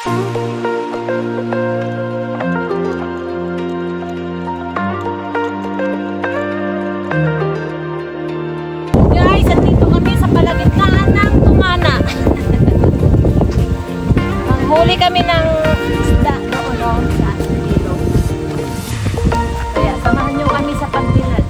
Guys, andito kami sa palagitnaan ng Tumana. Manghuli kami ng isda doon sa ilog. Kaya samahan nyo kami sa pagbilad.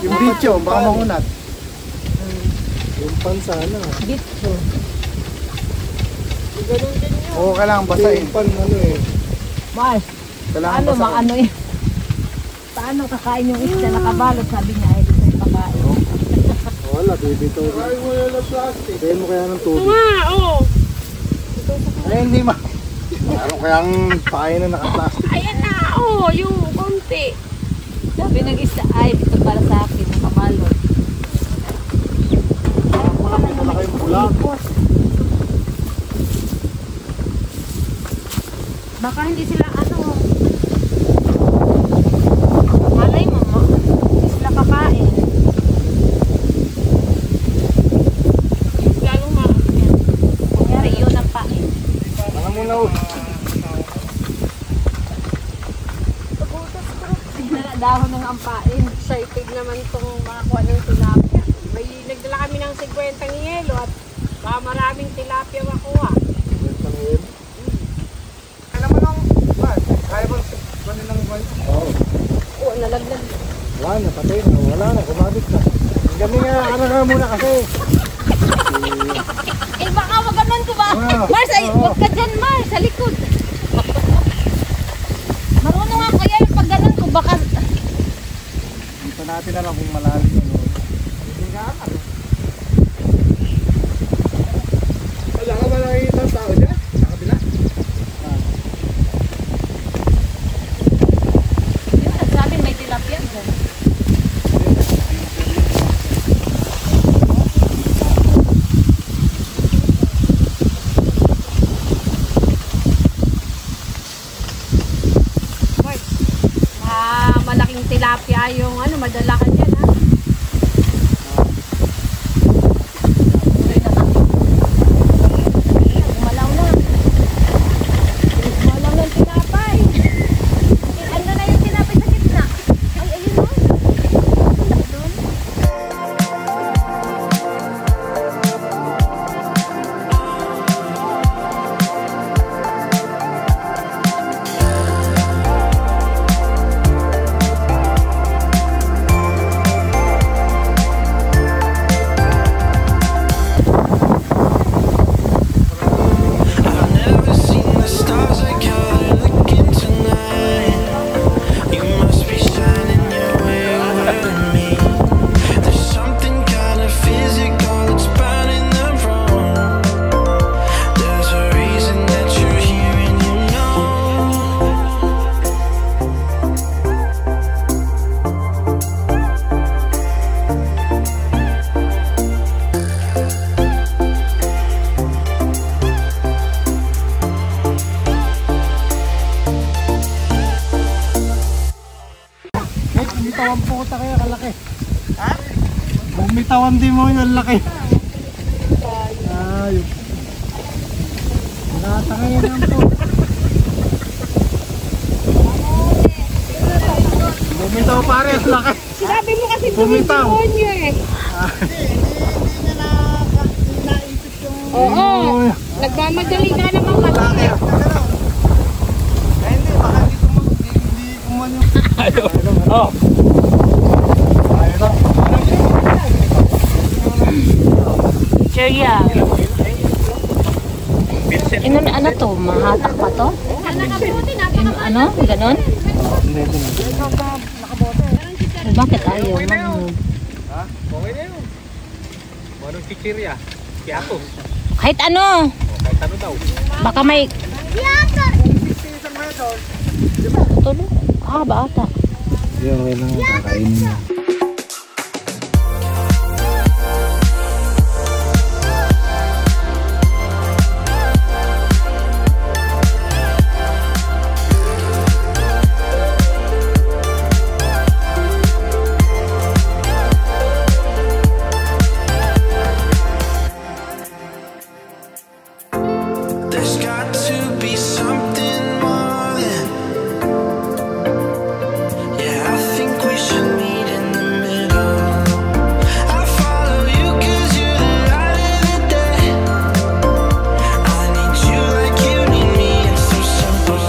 Yung bicho, baka mahunat. Yung pansana. Bicho. Oo, kailangan basahin. Yung pan, ano eh. Mars, Kailangan ano, basahin. maano eh. Paano kakain yung isda na kabalot? Sabi niya, ay dito yung pakain. Wala, baby to. Ay, wala na plastic. Kaya mo kaya ng tubig. Oo. Ay, hindi ma. Ano kayang pain na naka-plastic? Ayan na, yung konti. Sabi ng isda, ay dito para sa akin, yung kabalot. Wala, pinala kayong bulag. Baka hindi sila ano. Malay mo, hindi sila kakain. Lalong makas yan. Kunyari, yun ang pain. Alam mo na, Dahon ng ampain. Excited naman itong makakuha ng tilapia. May nagdala kami ng 50 yelo at baka maraming tilapia makuha. alam mo nang, kaya ba ng voice? Oo. Oo, nalaglag. Wala na, patay na. Wala na, kumabit na. Kami nga, ano na muna kasi. Eh baka maganon ko ba? Mars, ay, huwag ka dyan, Mars, sa likod. Marunong nga kaya yung pag ganon ko baka. Dito natin na lang kung malalim yun. Hindi nga alam. Wala ka ba nakikita ang tao dyan? Sa kabila? Yun, nagsabi may tilapia dyan. Malaking tilapia yung ano, madala ka dyan, ha? Malaw na. bata kaya kalaki. Ha? Bumitawan din mo yung laki. Ayun. Bata kaya yan po. Bumitaw pare, laki. Sinabi mo kasi bumitaw. Nyo eh. Hindi na naisip yung... Oo. Nagmamadali ka naman kasi. Hindi, baka hindi kuman yung... Oh. Cheria. Ano to? Mahatak pa to? Ano? Ganon? Bakit ayaw? Okay na yun. Manong chichirya. Piato. Kahit ano? Kahit ano daw. Baka may... Tulog. Bata. Yung okay lang kakainin niya. There's got to be something more than, yeah, I think we should meet in the middle. I follow you 'cause you're the light of the day. I need you like you need me, it's so simple.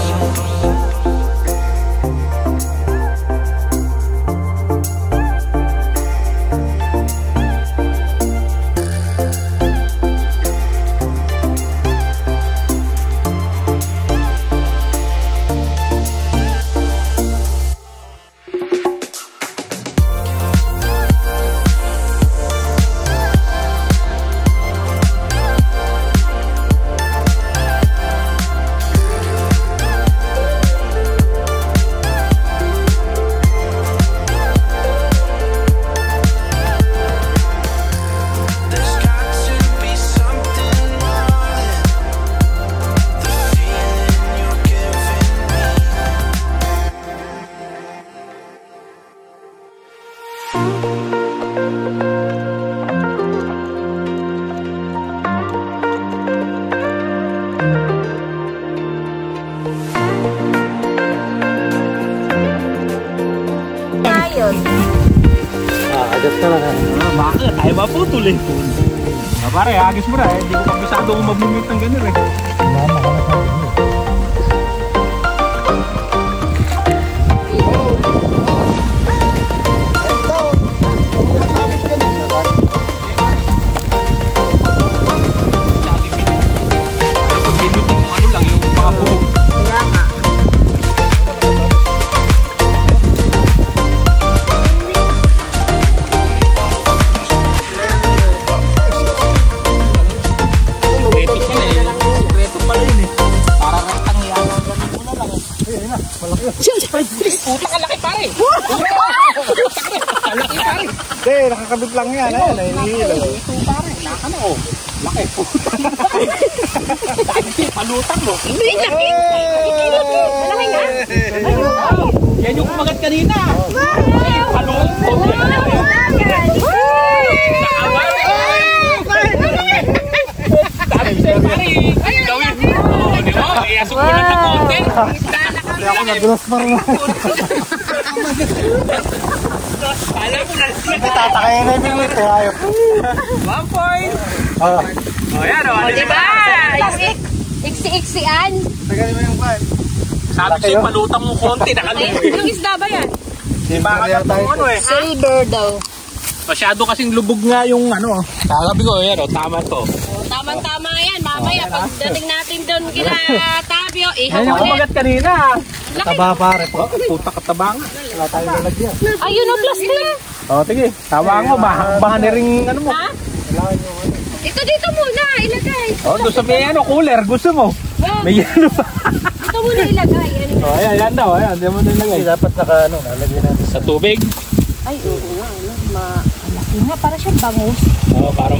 There's got to be something more than the feeling you're giving me. Ayun. Adjust ka lang ha. Bakit? Tayo maputol eh. Pare, agis mo na eh. Hindi ko kabisado kung mag-mute ng ganun eh. Mama ka na sa inyo. Pinutin mo ano lang yung mga buhok. Sikreto pala eh. Sikreto pala yun eh. Para retang yan. Ganun mo na lang eh. Puta ka laki pare. Laki pare. Hindi, nakakabit lang yan. Ayun, nahihilo. Ito pare. Laka na oh. Laki. Puta. Palutang mo. Hindi, laki. Malaki nga. Yan yung kumagat kanina. Palutang. Dami sa'yo pare. Gawin. Oo, di ba? Iasok mo lang ng konti. Hindi ako nadulas pa rin. Kala ko na. Tatakayin na yung minute eh. Ayaw. 1 point. Ah, O yan o. Ano Diba? Iksi-iksian. tagalin mo yung pan. Sabi sa'yo, palutang mo konti. Nakalungin. Anong isda ba yan? Baka tayo. ano eh. Silver daw. Masyado kasing lubog nga yung ano. Sabi ko, yan o, tama to. Tama-tama yan. Mamaya, pagdating natin doon kila Tabio, Yan yung ihawin. kumagat kanina. Taba pare. Puta kataba nga. Wala tayong lalagyan. Ayun o, plastic. O, sige. Tawa mo. Baka na rin ano mo. Ha? Ito dito muna, ilagay. O, doon sa may ano, cooler. Gusto mo. May ano pa. Ito muna ilagay. O, ayan, yan daw. Ayan, diyan mo nilagay. Dapat naka ano, nalagyan natin. Sa tubig. Ay, oo nga. Malaki nga, para siyang bangus. O, parang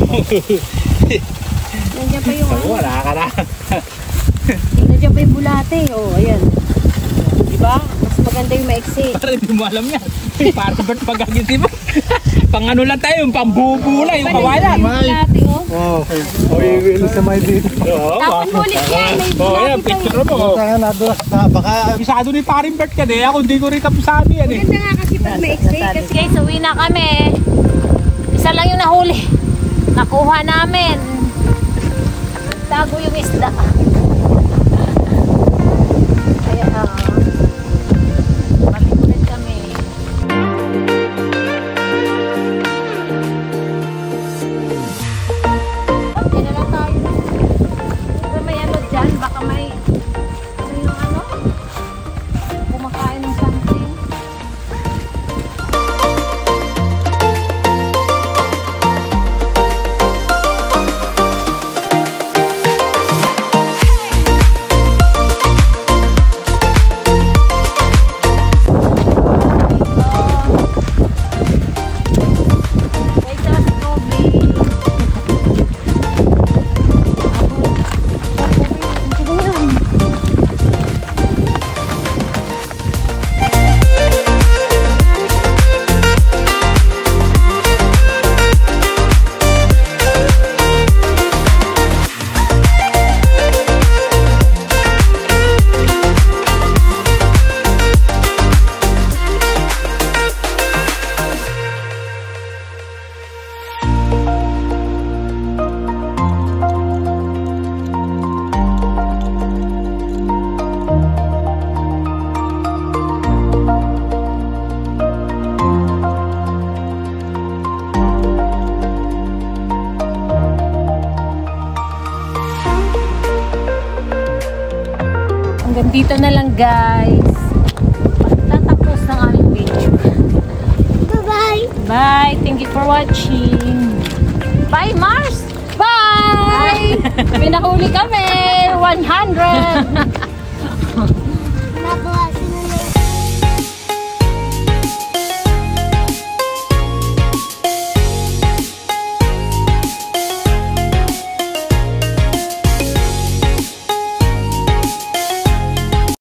Nandiyan pa yung ano. wala ka na. Nandiyan pa yung bulate. Oh, ayan. Diba? Mas maganda yung maiksi. Parang hindi mo alam yan. Parang ba't pag-agisip mo? Pang ano lang tayo, yung pambubula, yung kawayan. Dati, oh. Oh, okay. Sa may dito. Oo, Tapos ulit yan, may oh, yan, bulati pa picture mo. Saan na doon? Baka Bisado ni paring Bert ka din. Ako hindi ko rin tapusado yan eh. Ganda nga kasi pag may x-ray kasi. Guys, uwi na kami. Isa lang yung nahuli. Nakuha namin. Tago yung isda. Kaya, balik ulit kami. Hindi na lang tayo. Pero may ano dyan, baka may ano yung ano? Kumakain ng something. Hanggang dito na lang guys. Pagtatapos ng aming video. Bye-bye! Bye! Thank you for watching! Bye Mars! Bye! May nahuli kami! 100!